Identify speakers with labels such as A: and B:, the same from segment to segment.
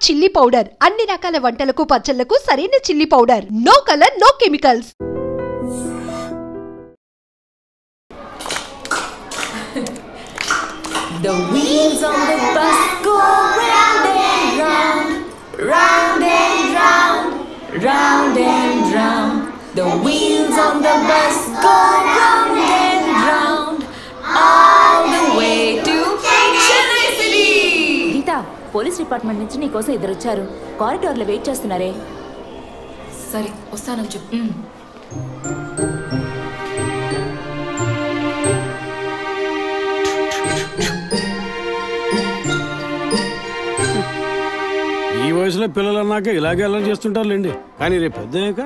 A: Chilli powder అన్ని రకాల వంటలకు పచ్చళ్లకు సరైన chilli powder. No colour no chemicals.
B: The wheels on the bus go round and round, round and round, round and round. The wheels on the bus go round and round, all the way to Chennai City.
C: Gita, police department నుంచి నీకోసం ఇద్దరు వచ్చారు. కారిడార్లో wait చేస్తున్నారే.
B: సరే వస్తానని చెప్పు.
D: ఈ వయసులో పిల్లలు అన్నాక ఇలాగే అల్లరి చేస్తుంటారులేండి. కానీ రేపు పెద్దయ్యాక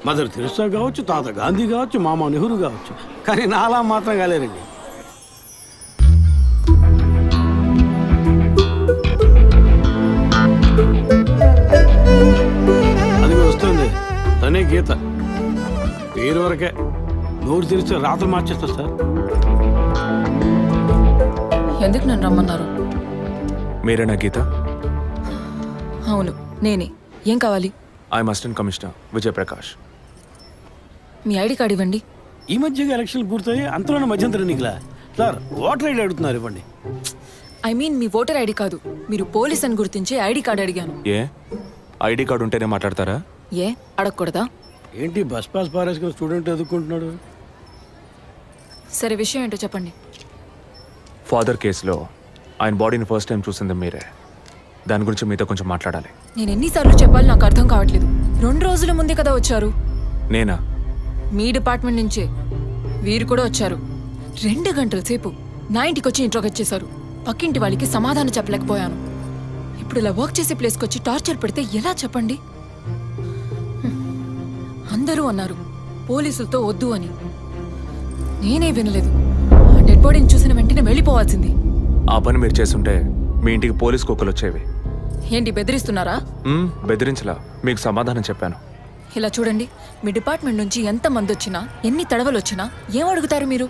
D: మదర్ తెరెసా కావచ్చు, తాత గాంధీ కావచ్చు, మామ నెహ్రూ కావచ్చు, కానీ నాలా మాత్రం కాలేరండి. అది వస్తుంది తనే గీత. పేరు వరకే, నోరు తెరిస్తే రాత్రి మార్చేస్తా సార్.
B: ఎందుకు నన్ను రమ్మన్నారు?
E: మీరేనా గీత?
B: అవును నేనే. ఏం కావాలి?
E: I'm assistant commissioner Vijay Prakash.
B: Me ID card ఇవ్వండి.
D: ఈ మధ్యగా ఎలక్షన్లు పూర్తయి అంతలోనే మధ్యంతర ఎన్నికలా సార్? ఓటర్ ఐడి అడుగుతున్నారు, ఇవ్వండి.
B: I mean me voter ID కాదు, మీరు పోలీస్ అని గుర్తించే ఐడి కార్డు అడిగాను.
E: ఏ ఐడి కార్డు ఉంటేనే మాట్లాడతారా?
B: ఏ అడగకూడదా?
D: ఏంటి బస్ పాస్ పారేసుకుని స్టూడెంట్ ఎదుర్కొంటున్నాడు?
B: సరే విషయం ఏంటో చెప్పండి.
E: ఫాదర్ కేసులో ఆయన బాడీని ఫస్ట్ టైం చూసింది మీరే. దాని గురించి మీతో కొంచెం మాట్లాడాలి.
B: నేను ఎన్నిసార్లు చెప్పాలి, నాకు అర్థం కావట్లేదు. 2 రోజుల ముందే కదా వచ్చారు.
E: నేనా?
B: మీ డిపార్ట్మెంట్ నుంచే వీరు కూడా వచ్చారు. 2 గంటల సేపు నా ఇంటికి వచ్చి ఇంట్రోగేట్ చేశారు. పక్కింటి వాళ్ళకి సమాధానం చెప్పలేకపోయాను. ఇప్పుడు ఇలా వర్క్ చేసే ప్లేస్కి వచ్చి టార్చర్ పెడితే ఎలా చెప్పండి? అందరూ అన్నారు పోలీసులతో వద్దు అని. నేనే వినలేదు. డెడ్ బాడీని చూసిన వెంటనే వెళ్ళిపోవాల్సింది.
E: ఆ పని మీరు చేస్తుంటే మీ ఇంటికి పోలీస్ కుక్కలు వచ్చేవి.
B: ఏంటి బెదిరిస్తున్నారా?
E: బెదిరించలా, మీకు సమాధానం చెప్పాను.
B: ఇలా చూడండి, మీ డిపార్ట్మెంట్ నుంచి ఎంతమంది వచ్చినా, ఎన్ని తడవలు వచ్చినా ఏం అడుగుతారు మీరు?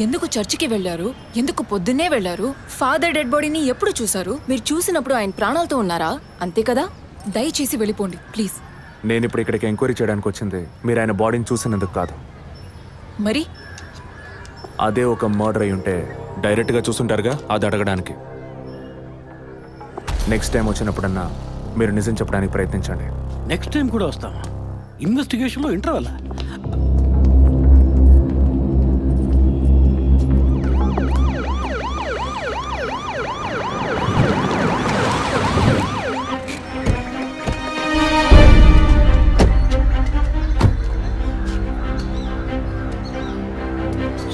B: ఎందుకు చర్చికి వెళ్ళారు? ఎందుకు పొద్దున్నే వెళ్ళారు? ఫాదర్ డెడ్ బాడీని ఎప్పుడు చూసారు? మీరు చూసినప్పుడు ఆయన ప్రాణాలతో ఉన్నారా? అంతే కదా. దయచేసి వెళ్ళిపోండి ప్లీజ్.
E: నేను ఇప్పుడు ఇక్కడికి ఎంక్వైరీ చేయడానికి వచ్చింది మీరు ఆయన బాడీని చూసినందుకు కాదు.
B: మరి
E: అదే ఒక మర్డర్ అయి ఉంటే డైరెక్ట్గా చూసుంటారుగా, అది అడగడానికి. నెక్స్ట్ టైం వచ్చినప్పుడన్నా మీరు నిజం చెప్పడానికి ప్రయత్నించండి.
D: నెక్స్ట్ టైం కూడా వస్తామా? ఇన్వెస్టిగేషన్లో ఇంటర్వల్?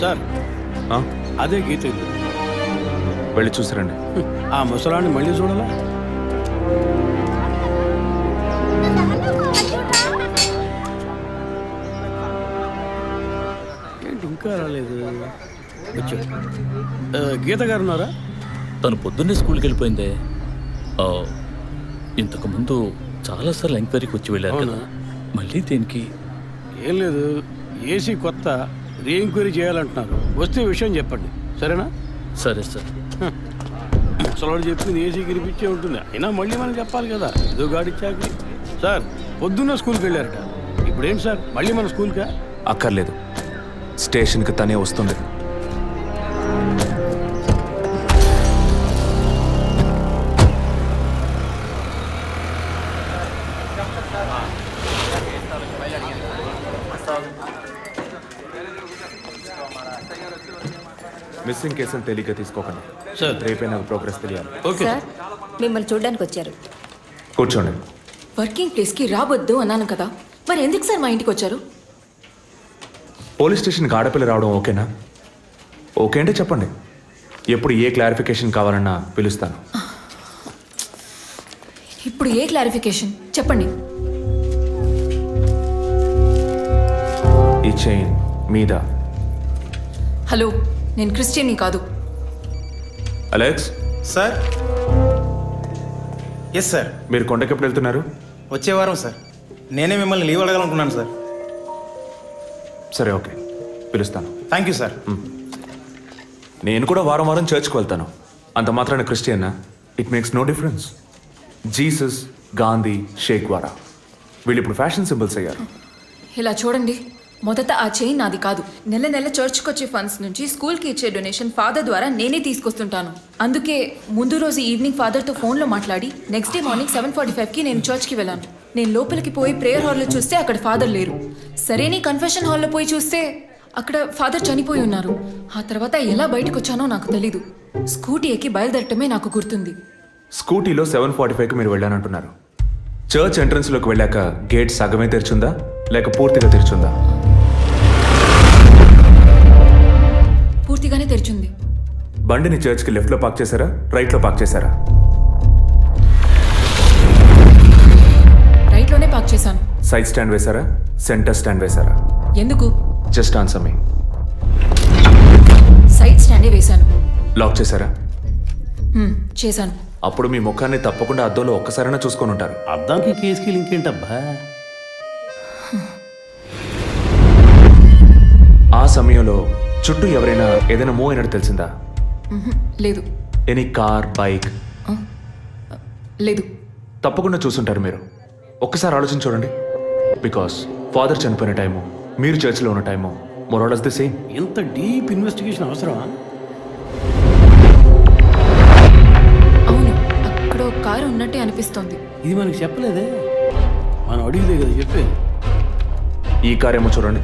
D: సార్ అదే గీత ఇల్లు.
E: వెళ్ళి చూసిరండి.
D: ఆ ముసలాన్ని మళ్ళీ చూడాలా? ఏంటి ఇంకా రాలేదు? వచ్చా. గీత గారు ఉన్నారా?
F: తను పొద్దున్నే స్కూల్కి వెళ్ళిపోయిందే. ఇంతకుముందు చాలాసార్లు ఎంక్వైరీకి వచ్చి వెళ్ళారు కదా, మళ్ళీ దేనికి?
D: ఏం లేదు, ఏసీ కొత్త రీ ఎంక్వైరీ చేయాలంటున్నారు. వస్తే విషయం చెప్పండి, సరేనా?
F: సరే సార్.
D: ముసలాడు చెప్పింది ఏసీ గిరిపించే ఉంటుంది, అయినా మళ్ళీ మనం చెప్పాలి కదా, ఏదో గాడిచ్చాకి. సార్ పొద్దున్న స్కూల్కి వెళ్ళారట, ఇప్పుడేంటి సార్ మళ్ళీ మన స్కూల్కా?
E: అక్కర్లేదు, స్టేషన్కి తనే వస్తుంది. మిస్సింగ్ కేసును తేలిగ్గా తీసుకోకండి
D: సార్.
E: రేపే నాకు ప్రోగ్రెస్ తెలియాలి.
D: ఓకే
C: సార్, మిమ్మల్ని చూడడానికి వచ్చారు.
E: కూర్చోండి.
B: వర్కింగ్ ప్లేస్కి రావద్దు అన్నాను కదా, మరి ఎందుకు సార్ మా ఇంటికి వచ్చారు?
E: పోలీస్ స్టేషన్కి ఆడపిల్ల రావడం ఓకేనా? ఓకే అంటే చెప్పండి, ఎప్పుడు ఏ క్లారిఫికేషన్ కావాలన్నా పిలుస్తాను.
B: ఇప్పుడు ఏ క్లారిఫికేషన్ చెప్పండి.
E: ఈ చైన్ మీద.
B: హలో, నేను క్రిస్టియన్ని కాదు.
E: Alex
G: sir. Yes sir.
E: మీరు కొండకి ఎప్పుడు వెళ్తున్నారు?
G: వచ్చే వారం సార్. నేనే మిమ్మల్ని లీవ్ అడగాలనుకున్నాను సార్.
E: సరే ఓకే, పిలుస్తాను.
G: Thank you sir.
E: నేను కూడా వారం వారం చర్చ్కి వెళ్తాను. అంత మాత్రాన క్రిస్టియన్నా? It makes no difference. Jesus Gandhi, Shakespeare వీళ్ళు ఇప్పుడు ఫ్యాషన్ సింబల్స్ అయ్యారు.
H: ఇలా చూడండి, మొదట ఆ చైన్ నాది కాదు. నెల నెల చర్చ్కి వచ్చే ఫండ్స్ నుంచి స్కూల్కి ఇచ్చే డొనేషన్ ఫాదర్ ద్వారా నేనే తీసుకొస్తుంటాను. అందుకే ముందు రోజు ఈవినింగ్ ఫాదర్తో ఫోన్లో మాట్లాడి నెక్స్ట్ డే మార్నింగ్ 7:45కి నేను చర్చ్కి వెళ్ళాను. నేను లోపలికి పోయి ప్రేయర్ హాల్లో చూస్తే అక్కడ ఫాదర్ లేరు. సరేని కన్ఫెషన్ హాల్లో పోయి చూస్తే అక్కడ ఫాదర్ చనిపోయి ఉన్నారు. ఆ తర్వాత ఎలా బయటకు వచ్చానో నాకు తెలీదు. స్కూటీ ఎక్కి బయలుదేరటమే నాకు గుర్తుంది.
E: స్కూటీలో 7:45కి మీరు వెళ్ళానంటున్నారు. చర్చ్ ఎంట్రన్స్లోకి వెళ్ళాక గేట్ సగమే తెరిచుందా లేక పూర్తిగా తెరిచుందా?
H: పూర్తిగానే తెరిచింది.
E: బండిని చర్చ్కి లెఫ్ట్లో పార్క్ చేశారా, రైట్లో పార్క్ చేశారా?
H: రైట్లోనే పార్క్ చేశాను.
E: సైడ్ స్టాండ్ వేశారా, సెంటర్ స్టాండ్ వేశారా?
H: ఎందుకు?
E: జస్ట్ ఆన్సర్ మీ.
H: సైడ్ స్టాండే వేశాను.
E: లాక్ చేశారా?
H: చేశాను.
E: అప్పుడు మీ ముఖాన్ని తప్పకుండా అద్దంలో ఒక్కసారైనా చూసుకొని ఉంటారు.
D: అద్దానికి కేసుకి లింక్ ఏంటబ్బా?
E: ఆ సమయంలో చుట్టూ ఎవరైనా ఏదైనా మూవ్ అయినట్టు తెలిసిందా?
H: లేదు.
E: Any car, bike?
H: లేదు.
E: తప్పకుండా చూసుంటారు మీరు. ఒక్కసారి ఆలోచించి చూడండి. బికాస్ ఫాదర్ చనిపోయిన టైము, మీరు చర్చిలో ఉన్న టైము మోరాలస్ ది సేమ్.
D: ఎంత డీప్ ఇన్వెస్టిగేషన్ అవసరమా?
H: అవును, అక్కడ ఒక కారు ఉన్నట్టే అనిపిస్తోంది.
D: ఇది మనకి చెప్పలేదే, మనం అడిగితే కదా చెప్పేది.
E: ఈ కార్ ఏమో చూడండి.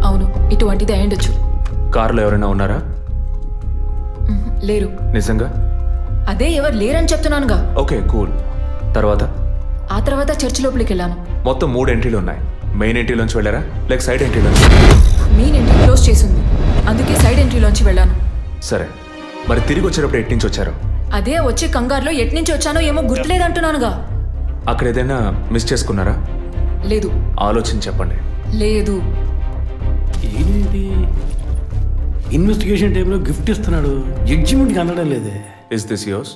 H: అవును, ఇటువంటిది అయ్యుండొచ్చు.
E: కారులో ఎవరైనా ఉన్నారా?
H: లేరు.
E: నిజంగా?
H: అదే ఎవరు లేరని చెప్తున్నానుగా.
E: Okay, cool. తర్వాత?
H: ఆ తర్వాత చర్చ్ లోపలికి వెళ్ళాను.
E: మొత్తం 3 ఎంట్రీలు ఉన్నాయి. మెయిన్ ఎంట్రీలోంచి వెళ్ళారా లేక సైడ్ ఎంట్రీలోంచి?
H: మెయిన్ ఎంట్రీ క్లోజ్ చేసింది, అందుకే సైడ్ ఎంట్రీలోంచి వెళ్ళాను.
E: సరే, మరి తిరిగి వచ్చేటప్పుడు ఎటు నుంచి వచ్చారు?
H: అదే వచ్చే కంగారులో ఎట్నుంచి వచ్చానో ఏమో గుర్తులేదంటున్నానుగా.
E: అక్కడ ఏదైనా మిస్ చేసుకున్నారా?
H: లేదు.
E: ఆలోచించి చెప్పండి.
H: లేదు.
D: ఏంటి ఇన్వెస్టిగేషన్ టైంలో గిఫ్ట్ ఇస్తున్నాడు, జడ్జిమెంట్కి అందడం లేదే.
E: Is this yours?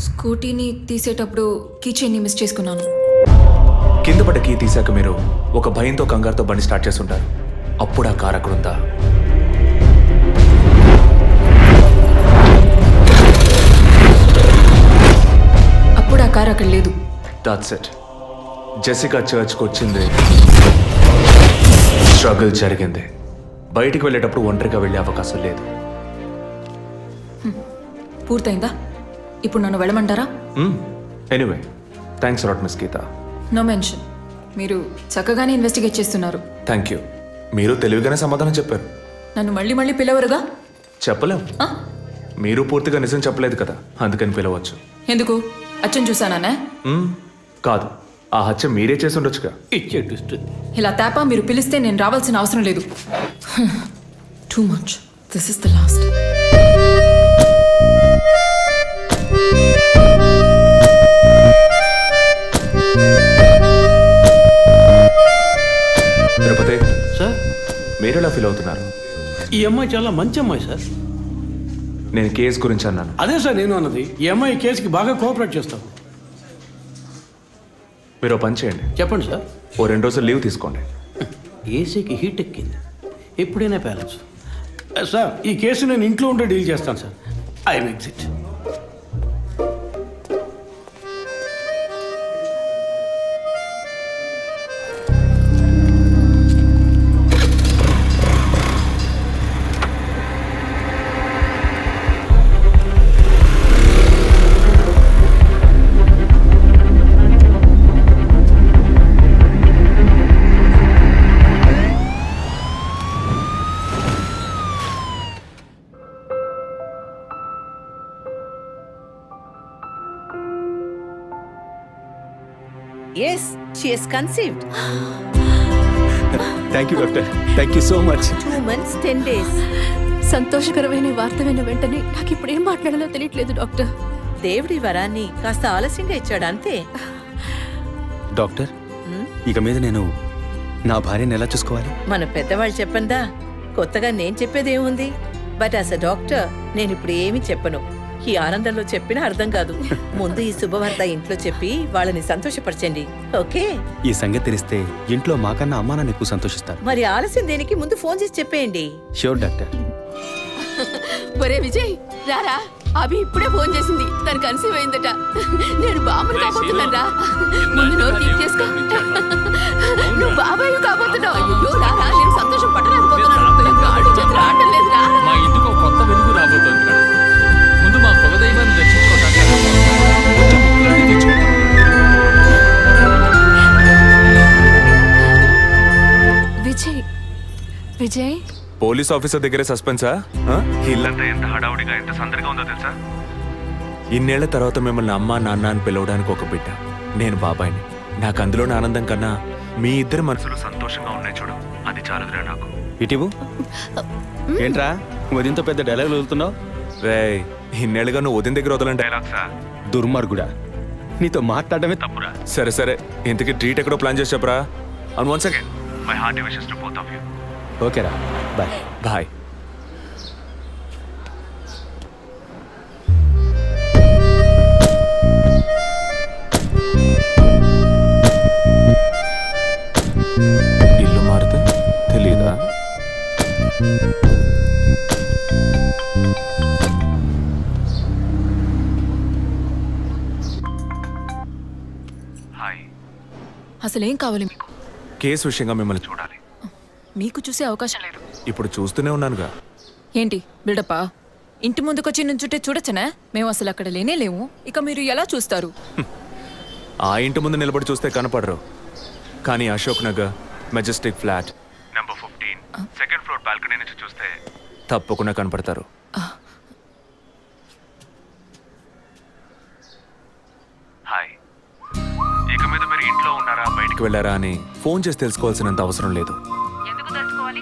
H: స్కూటీని తీసేటప్పుడు కీ చైన్ని మిస్ చేసుకున్నాను.
E: కింద పడ్డ కీ తీసాక మీరు ఒక భయంతో కంగారుతో బండి స్టార్ట్ చేస్తుంటారు. అప్పుడు ఆ కార్ అక్కడ ఉందా?
H: అప్పుడు ఆ కార్ అక్కడ లేదు.
E: That's it. జెసికా చర్చ్కి వచ్చింది, స్ట్రగుల్ జరిగింది. బయటికి వెళ్ళేటప్పుడు ఒంటరిగా వెళ్ళే అవకాశం లేదు.
H: పూర్తయిందా? ఇప్పుడు నన్ను వెళ్ళమంటారా?
E: Anyway, thanks lot miss Geetha.
H: No mention. మీరు చక్కగానే ఇన్వెస్టిగేట్ చేస్తున్నారు.
E: Thank you. మీరు తెలివిగానే సమాధానం చెప్పారు.
H: నన్ను మళ్ళీ మళ్ళీ పిలవరుగా?
E: చెప్పలేం. మీరు పూర్తిగా నిజం చెప్పలేదు కదా, అందుకని పిలవచ్చు.
H: ఎందుకు? అచ్చం చూసానా?
E: కాదు, ఆ హత్య మీరే చేసి ఉండొచ్చుగా.
D: ఇచ్చే ట్విస్ట్.
H: ఇలా తేపా మీరు పిలిస్తే నేను రావాల్సిన అవసరం లేదు. Too much. This is the last.
E: Tirupati
D: sir,
E: మీరు ఎలా ఫీల్ అవుతున్నారు?
D: ఈ అమ్మాయి చాలా మంచి అమ్మాయి సార్.
E: నేను కేసు గురించి అన్నాను.
D: అదే సార్ నేను అన్నది. ఈ అమ్మాయి కేసుకి బాగా కోఆపరేట్ చేస్తాం.
E: మీరు ఓ పని చేయండి.
D: చెప్పండి సార్.
E: ఓ 2 రోజులు లీవ్ తీసుకోండి.
D: ఏసీకి హీట్ ఎక్కింది, ఎప్పుడైనా ప్యాలెన్స్. సార్, ఈ కేసు నేను ఇంట్లో ఉండే డీల్ చేస్తాను sir. I makes it.
I: Yes, she is conceived.
J: Thank you, doctor. Thank you so much.
I: 2 months, 10 days.
K: సంతోషకరమైన వార్త విన్న వెంటనే నాకు ఇప్పుడు ఏం మాట్లాడాలో తెలియట్లేదు డాక్టర్.
I: దేవుడి వరాన్ని కాస్త ఆలస్యంగా ఇచ్చాడు అంతే.
J: డాక్టర్, ఇక మీద నేను నా భార్యను ఎలా చూసుకోవాలి?
I: మన పెద్దవాళ్ళు చెప్పందా, కొత్తగా నేను చెప్పేదేముంది. బట్ యాజ్ అ డాక్టర్ నేను ఇప్పుడు ఏమీ చెప్పను. ఈ ఆనందంలో చెప్పినా అర్థం కాదు. ముందు ఈ శుభవార్త ఇంట్లో చెప్పి వాళ్ళని సంతోషపరచండి, ఓకే?
J: ఈ సంగతి తెలిస్తే ఇంట్లో మాకన్నా అమ్మా నాన్న ఎక్కువ సంతోషిస్తారు.
I: మరి ఆలస్యం దేనికి? ముందు ఫోన్ చేసి చెప్పేయండి.
J: Sure doctor.
K: ఒరే విజయ్ రారా, అభి ఇప్పుడే ఫోన్ చేసింది, తను కన్సీవ్ అయిందట. నేను బాబుని కాబోతున్నాను రా. ముందు నోరు తీపి చేసుకో. నువ్వు బాబాయ్ కాబోతున్నావు. అయ్యో రారా, నేను సంతోషం పట్టలేకపోతున్నాను. గాడి చేతులు ఆడటం లేదు రా.
F: మా ఇంటికి ఒక కొత్త వెలుగు రాబోతోంది మేడం. ముందు మా కులదైవాన్ని దర్శించుకోవడానికి కొంచెం ముక్కులన్నీ తెచ్చుకుంటాం.
H: విజయ్ విజయ్
E: పోలీస్ ఆఫీసర్ దగ్గరే సస్పెన్సా? ఇల్లంతా ఎంత హడావుడిగా ఎంత సందడిగా ఉందో తెలుసా? ఇన్నేళ్ల తర్వాత మిమ్మల్ని అమ్మా నాన్న అని పిలవడానికి ఒక బిడ్డ, నేను బాబాయిని. నాకు అందులోని ఆనందం కన్నా మీ ఇద్దరు మనసులు సంతోషంగా ఉన్నాయి చూడు, అది చాలదురా నాకు.
J: ఇటీవు ఏంట్రా వదినతో పెద్ద డైలాగులు వదులుతున్నావు?
E: రే, ఇన్నేళ్ళుగా నువ్వు వదిన దగ్గర వదలని డైలాగ్సా?
J: దుర్మార్గుడా, నీతో మాట్లాడటమే తప్పురా.
E: సరే సరే, ఇంతకీ ట్రీట్ ఎక్కడో ప్లాన్ చేసి చెప్పరా? And once again my hearty wishes to both of you.
J: ఓకేరా, బాయ్
E: బాయ్. ఇల్లు మారితే తెలీదా? హాయ్.
H: అసలేం కావాలి మీకు?
E: కేసు విషయంగా మిమ్మల్ని చూడాలి.
H: మీకు చూసే అవకాశం లేదు.
E: ఇప్పుడు చూస్తూనే ఉన్నానుగా.
H: ఏంటి బిల్డప్పా? ఇంటి ముందుకొచ్చి నుంచుంటే చూడొచ్చనా? మేము అసలు అక్కడ లేనే లేము, ఇక మీరు ఎలా చూస్తారు?
E: ఆ ఇంటి ముందు నిలబడి చూస్తే కనపడరు, కానీ Ashok Nagar Majestic flat number 15 second floor balcony నుంచి చూస్తే తప్పకుండా కనపడతారు. హాయ్. ఇక మీద మీరు ఇంట్లో ఉన్నారా బయటికి వెళ్ళారా అని ఫోన్ చేసి తెలుసుకోవాల్సినంత అవసరం లేదు.
H: ఎందుకు తెలుసుకోవాలి?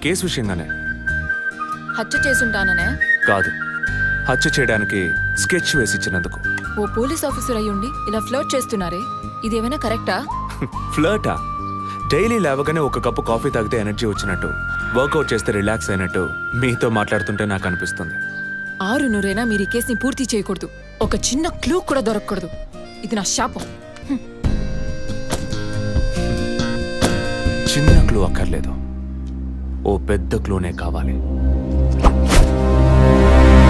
E: కేసు విషయంగానే.
H: హత్య చేసుంటాననే?
E: కాదు, హత్య చేయడానికి స్కెచ్ వేసి ఇచ్చినందుకు.
H: ఓ పోలీస్ ఆఫీసర్ అయ్యుండి ఇలా ఫ్లర్ట్ చేస్తున్నారే, ఇదేమైనా కరెక్టా?
E: ఫ్లర్టా? డైలీ లేవగానే ఒక కప్పు కాఫీ తాగితే ఎనర్జీ వచ్చినట్టు, వర్కౌట్ చేస్తే రిలాక్స్ అయినట్టు మీతో మాట్లాడుతుంటే నాకు అనిపిస్తుంది.
H: 6 మీరు ఈ కేసుని పూర్తి చేయకూడదు. ఒక చిన్న క్లూ కూడా దొరకకూడదు. ఇది నా శాపం.
E: చిన్న క్లూ అక్కర్లేదు, ఓ పెద్ద క్లూనే కావాలి.